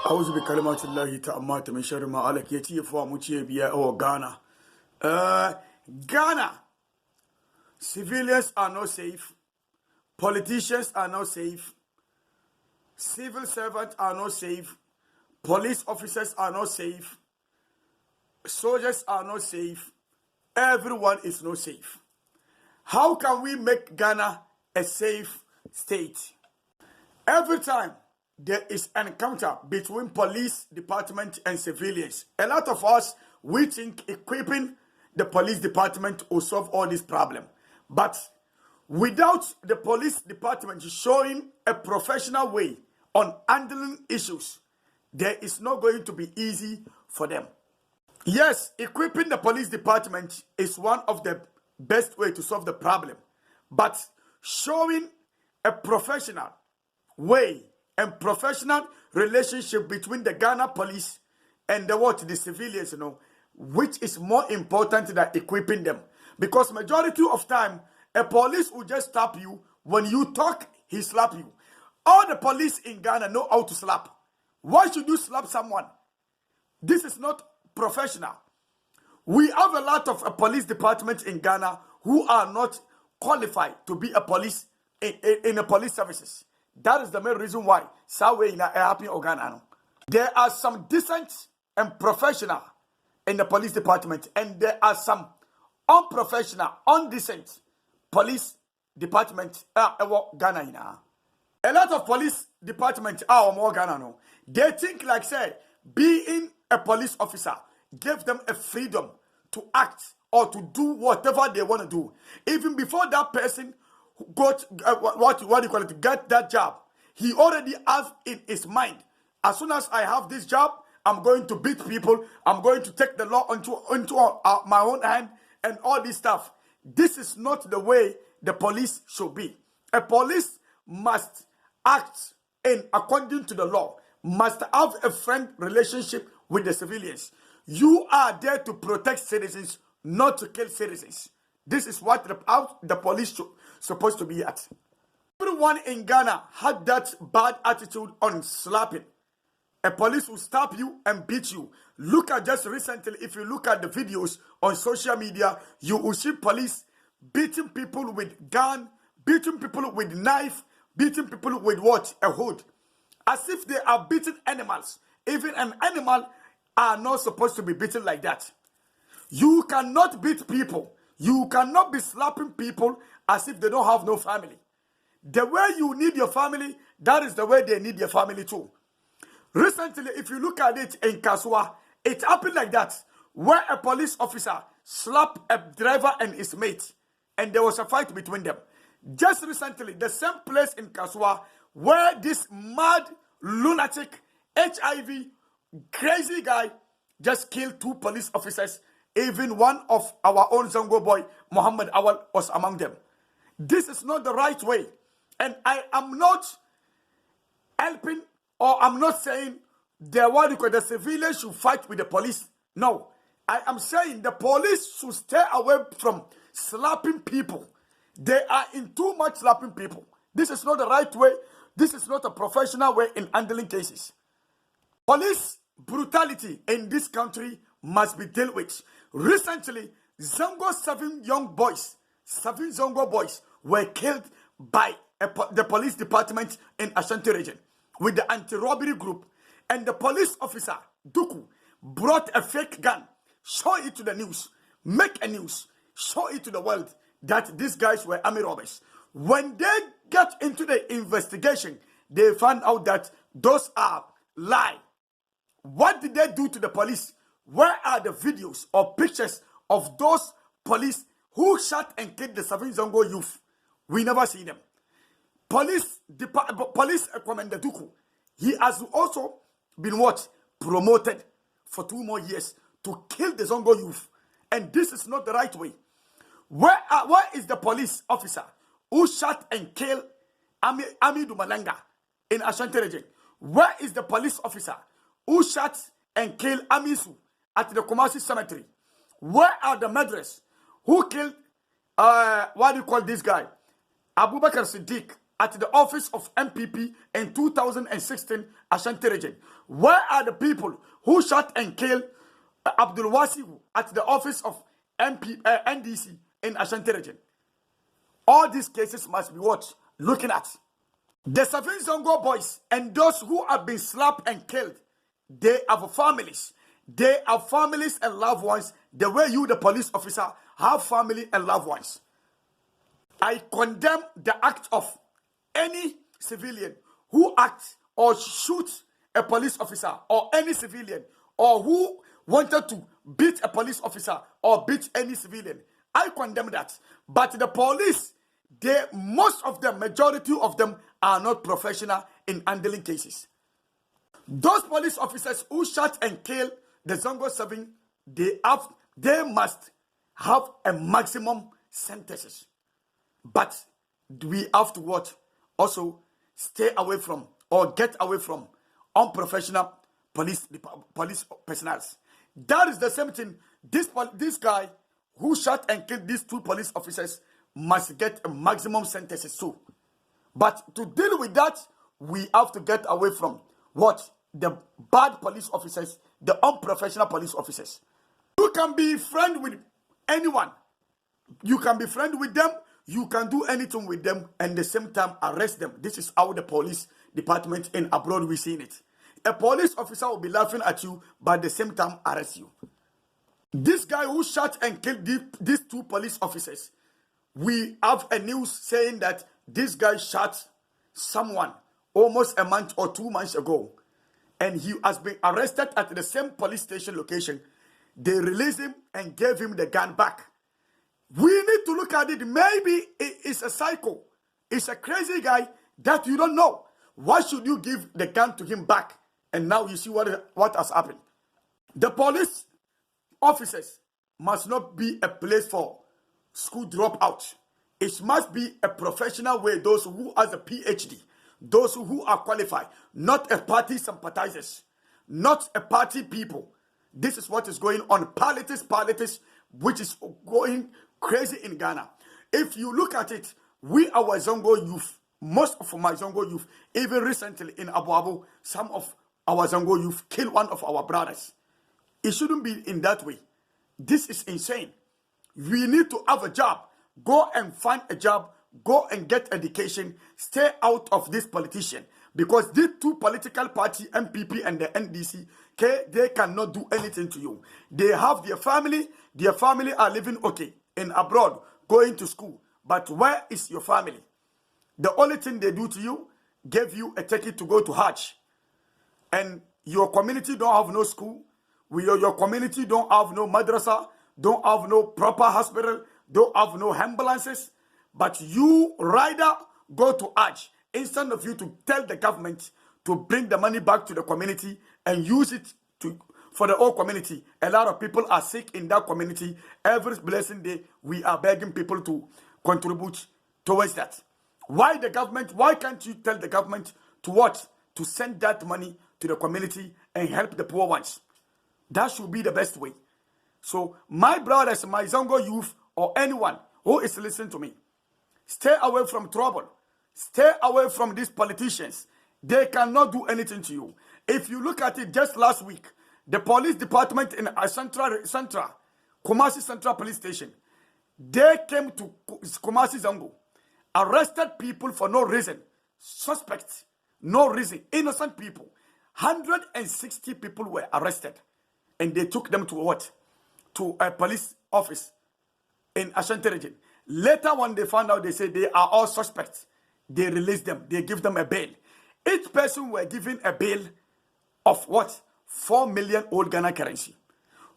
أعوذ بكلمات الله تأمات من شر ما عليك يتيفوا متيبيا أو Ghana. Ghana, civilians are not safe, politicians are not safe, civil servants are not safe, police officers are not safe, soldiers are not safe, everyone is not safe. How can we make Ghana a safe state? Every time there is an encounter between police department and civilians, a lot of us, we think equipping the police department will solve all this problem. But without the police department showing a professional way on handling issues, there is not going to be easy for them. Yes, equipping the police department is one of the best way to solve the problem. But showing a professional way and professional relationship between the Ghana police and the civilians, which is more important than equipping them. Because majority of time, a police will just stop you. When you talk, he slap you. All the police in Ghana know how to slap. Why should you slap someone? This is not professional. We have a lot of police departments in Ghana who are not qualified to be a police in the police services. That is the main reason why there are some decent and professional in the police department, and there are some unprofessional, undecent police department Ghana. A lot of police department are more Ghana. They think like say being a police officer gave them a freedom to act or to do whatever they want to do. Even before that person got get that job, he already has in his mind, as soon as I have this job, I'm going to beat people, I'm going to take the law into my own hand and all this stuff. This is not the way the police should be. A police must act in according to the law, must have a friend relationship with the civilians. You are there to protect citizens, not to kill citizens. This is what the police supposed to be at. Everyone in Ghana had that bad attitude on slapping. A police will stop you and beat you. Look at just recently, if you look at the videos on social media, you will see police beating people with gun, beating people with knife, beating people with what? A hood. As if they are beating animals. Even an animal are not supposed to be beaten like that. You cannot beat people. You cannot be slapping people as if they don't have no family. The way you need your family, that is the way they need your family too. Recently, if you look at it in Kasua, it happened like that, where a police officer slapped a driver and his mate, and there was a fight between them. Just recently, the same place in Kasua, where this mad, lunatic, HIV, crazy guy just killed 2 police officers. Even one of our own Zongo boy, Muhammad Awal, was among them. This is not the right way. And I am not helping, or I'm not saying the civilians should fight with the police. No. I am saying the police should stay away from slapping people. They are in too much slapping people. This is not the right way. This is not a professional way in handling cases. Police brutality in this country must be dealt with. Recently, Zongo 7 Zongo boys were killed by the police department in Ashanti region with the anti-robbery group, and the police officer, Duku, brought a fake gun, show it to the news, make a news, show it to the world that these guys were army robbers. When they got into the investigation, they found out that those are lies. What did they do to the police? Where are the videos or pictures of those police who shot and killed the 7 Zongo youth? We never see them. Police Commander Duku, he has also been promoted for 2 more years to kill the Zongo youth. And this is not the right way. Where is the police officer who shot and killed Amidou Malanga in Ashanti region? Where is the police officer who shot and killed Amisu at the Kumasi cemetery? Where are the murderers who killed, what do you call this guy? Abubakar Siddiq at the office of MPP in 2016 Ashanti region? Where are the people who shot and killed Abdul Wasiu at the office of NDC in Ashanti region? All these cases must be what? Looking at. The Seven Zongo boys and those who have been slapped and killed, they have families. They have families and loved ones the way you, the police officer, have family and loved ones. I condemn the act of any civilian who acts or shoots a police officer or any civilian or who wanted to beat a police officer or beat any civilian. I condemn that. But the police, most of them, majority of them are not professional in handling cases. Those police officers who shot and killed the Zongo 7, they must have a maximum sentences. But we have to what? Also stay away from or get away from unprofessional police personnel. That is the same thing. This guy who shot and killed these 2 police officers must get a maximum sentences too. But to deal with that, we have to get away from what? The bad police officers, the unprofessional police officers. You can be friend with anyone. You can be friend with them. You can do anything with them and at the same time arrest them. This is how the police department in abroad we seen it. A police officer will be laughing at you, but at the same time arrest you. This guy who shot and killed these 2 police officers, we have a news saying that this guy shot someone almost a month or 2 months ago. And he has been arrested at the same police station location. They released him and gave him the gun back. We need to look at it. Maybe it's a psycho. It's a crazy guy that you don't know. Why should you give the gun to him back? And now you see what has happened. The police officers must not be a place for school dropout. It must be a professional way. Those who has a PhD, those who are qualified, not a party sympathizers, not a party people. This is what is going on. Politics, which is going crazy in Ghana. If you look at it, we, our Zongo youth, most of my Zongo youth, even recently in Abu Abu, some of our Zongo youth killed one of our brothers. It shouldn't be in that way. This is insane. We need to have a job. Go and find a job. Go and get education. Stay out of this politician. Because these 2 political parties, MPP and the NDC, they cannot do anything to you. They have their family. Their family are living okay in abroad, going to school. But where is your family? The only thing they do to you, give you a ticket to go to Hajj. And your community don't have no school. Your community don't have no madrasa, don't have no proper hospital, don't have no ambulances. But you rather go to Hajj instead of you to tell the government to bring the money back to the community and use it for the whole community. A lot of people are sick in that community. Every blessing day, we are begging people to contribute towards that. Why the government? Why can't you tell the government to what? To send that money to the community and help the poor ones. That should be the best way. So my brothers, my Zongo youth, or anyone who is listening to me, stay away from trouble. Stay away from these politicians. They cannot do anything to you. If you look at it just last week, the police department in Kumasi Central Police Station, they came to Kumasi Zongo, arrested people for no reason, suspects, no reason, innocent people. 160 people were arrested, and they took them to what? To a police office in Ashanti region. Later, when they found out, they said they are all suspects. They released them. They give them a bail. Each person were given a bail of what? 4 million old Ghana currency.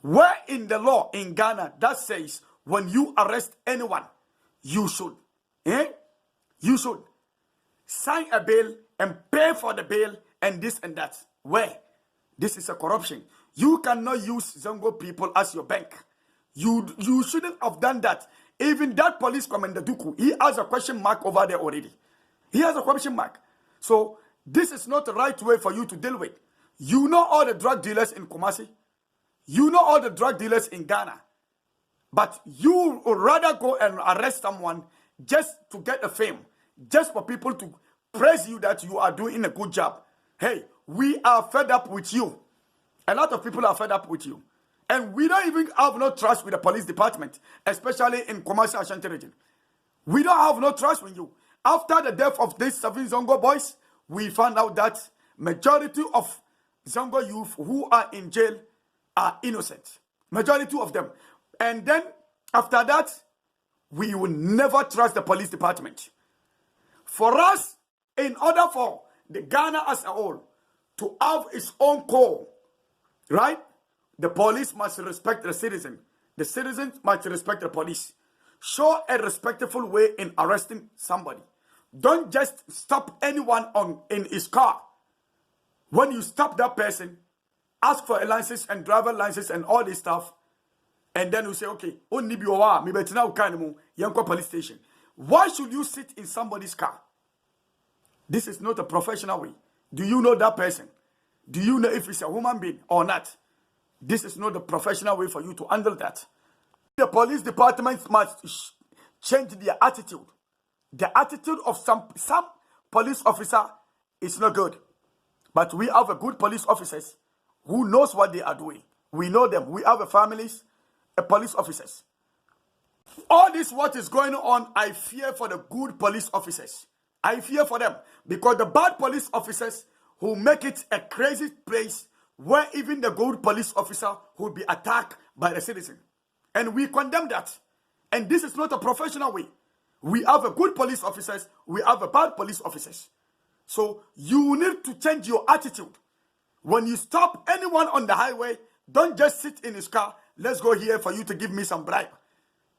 Where in the law in Ghana that says when you arrest anyone, you should sign a bail and pay for the bail and this and that. Where? This is a corruption. You cannot use Zongo people as your bank. You shouldn't have done that. Even that police commander Duku, he has a question mark over there already. He has a question mark. So this is not the right way for you to deal with. You know all the drug dealers in Kumasi. You know all the drug dealers in Ghana. But you would rather go and arrest someone just to get a fame, just for people to praise you that you are doing a good job. Hey, we are fed up with you. A lot of people are fed up with you. And we don't even have no trust with the police department, especially in Commercial Ashanti region. We don't have no trust in you. After the death of these 7 Zongo boys, we found out that majority of Zongo youth who are in jail are innocent. Majority of them. And then, after that, we will never trust the police department. For us, in order for the Ghana as a whole to have its own core, right? The police must respect the citizen. The citizens must respect the police. Show a respectful way in arresting somebody. Don't just stop anyone in his car. When you stop that person, ask for a license and driver license and all this stuff. And then you say, okay, only be me better now police station. Why should you sit in somebody's car? This is not a professional way. Do you know that person? Do you know if it's a human being or not? This is not the professional way for you to handle that. The police department must change their attitude. The attitude of some police officer is not good. But we have a good police officers who knows what they are doing. We know them. We have a families, a police officers. All this what is going on, I fear for the good police officers. I fear for them because the bad police officers who make it a crazy place where even the good police officer will be attacked by the citizen. And we condemn that. And this is not a professional way. We have a good police officers, we have a bad police officers. So you need to change your attitude. When you stop anyone on the highway, don't just sit in his car. Let's go here for you to give me some bribe.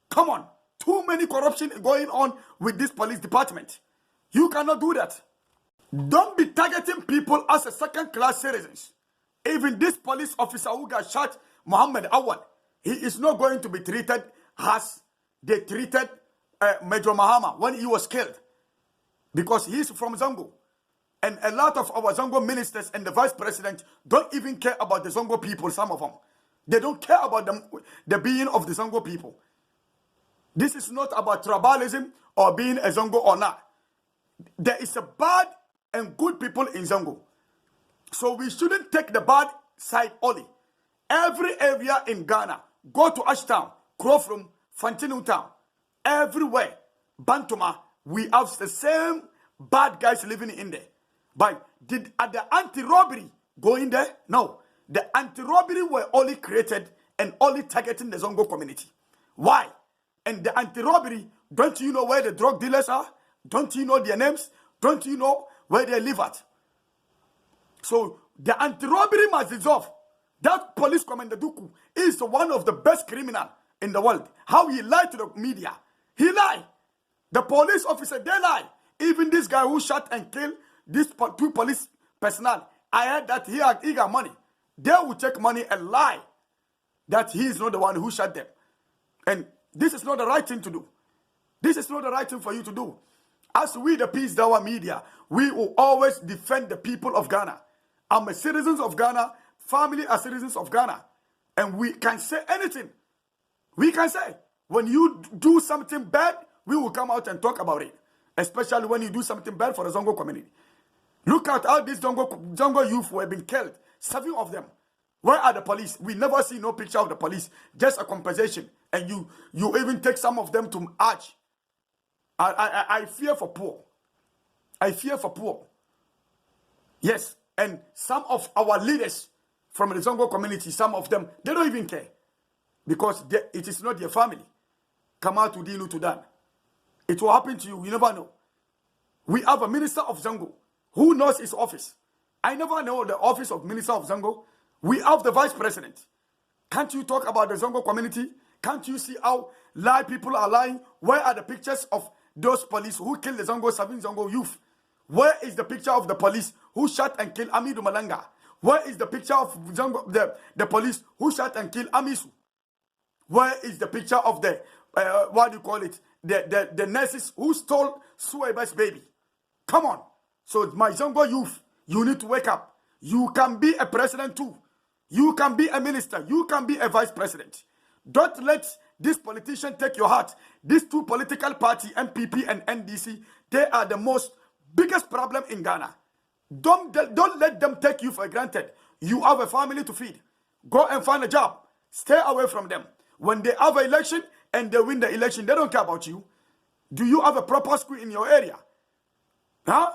Come on. Too many corruption going on with this police department. You cannot do that. Don't be targeting people as a second-class citizens. Even this police officer who got shot, Muhammad Awad, he is not going to be treated as they treated Major Mahama when he was killed. Because he's from Zongo. And a lot of our Zongo ministers and the vice president don't even care about the Zongo people, some of them. They don't care about the being of the Zongo people. This is not about tribalism or being a Zongo or not. There is a bad and good people in Zongo. So we shouldn't take the bad side only. Every area in Ghana, go to Ashtown, Crofrom, Fantinu Town, everywhere, Bantuma, we have the same bad guys living in there. But did the anti-robbery go in there? No. The anti-robbery were only created and only targeting the Zongo community. Why? And the anti-robbery, don't you know where the drug dealers are? Don't you know their names? Don't you know where they live at? So the anti-robbery must dissolve. That police commander Duku is one of the best criminals in the world. How he lied to the media. He lied. The police officer, they lie. Even this guy who shot and killed these 2 police personnel, I heard that he got money. They will take money and lie that he is not the one who shot them. And this is not the right thing to do. This is not the right thing for you to do. As we, the Peace Dawa media, we will always defend the people of Ghana. I'm a citizen of Ghana. Family are citizens of Ghana. And we can say anything. We can say, when you do something bad, we will come out and talk about it. Especially when you do something bad for the Zongo community. Look at how these Zongo youth were being killed. 7 of them. Where are the police? We never see no picture of the police. Just a compensation. And you even take some of them to arch. I fear for poor. I fear for poor. Yes. And some of our leaders from the Zongo community, some of them, they don't even care. Because it is not their family. Come out to deal to that. It will happen to you. You never know. We have a minister of Zongo. Who knows his office? I never know the office of minister of Zongo. We have the vice president. Can't you talk about the Zongo community? Can't you see how people are lying? Where are the pictures of those police who killed the Zongo 7 Zongo youth? Where is the picture of the police who shot and killed Amidu Malanga? Where is the picture of Zongo, the police who shot and killed Amisu? Where is the picture of the, what do you call it, the nurses who stole Sueba's baby? Come on. So my Zongo youth, you need to wake up. You can be a president too. You can be a minister. You can be a vice president. Don't let This politician take your heart. These two political parties, MPP and NDC, they are the most biggest problem in Ghana. Don't let them take you for granted. You have a family to feed. Go and find a job. Stay away from them. When they have an election and they win the election, they don't care about you. Do you have a proper school in your area? Huh?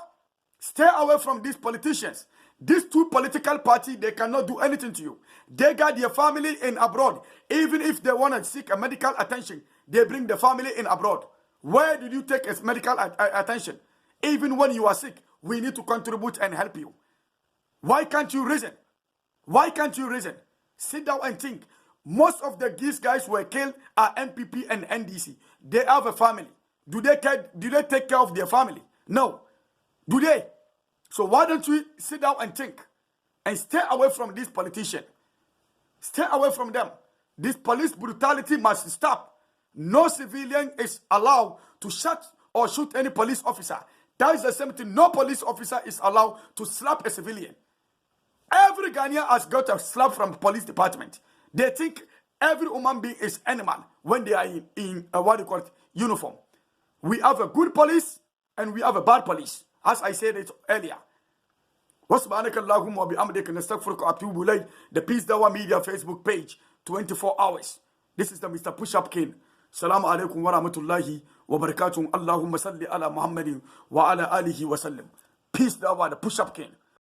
Stay away from these politicians. These two political parties, they cannot do anything to you. They got their family in abroad. Even if they want to seek a medical attention, they bring the family in abroad. Where did you take a medical attention? Even when you are sick, we need to contribute and help you. Why can't you reason? Why can't you reason? Sit down and think. Most of these guys who were killed are MPP and NDC. They have a family. Do they take care of their family? No. Do they? So why don't we sit down and think and stay away from these politicians? Stay away from them. This police brutality must stop. No civilian is allowed to shoot any police officer. That is the same thing. No police officer is allowed to slap a civilian. Every Ghanaian has got a slap from the police department. They think every human being is animal when they are in what you call it, uniform. We have a good police and we have a bad police. As I said it earlier. The Peace Dawa Media Facebook page, 24 hours. This is the Mr. Push-Up King. Salamu alaikum wa rahmatullahi wa barakatuh. Allahumma salli ala Muhammadin wa ala alihi wa sallam. Peace Dawa, the Push-Up King.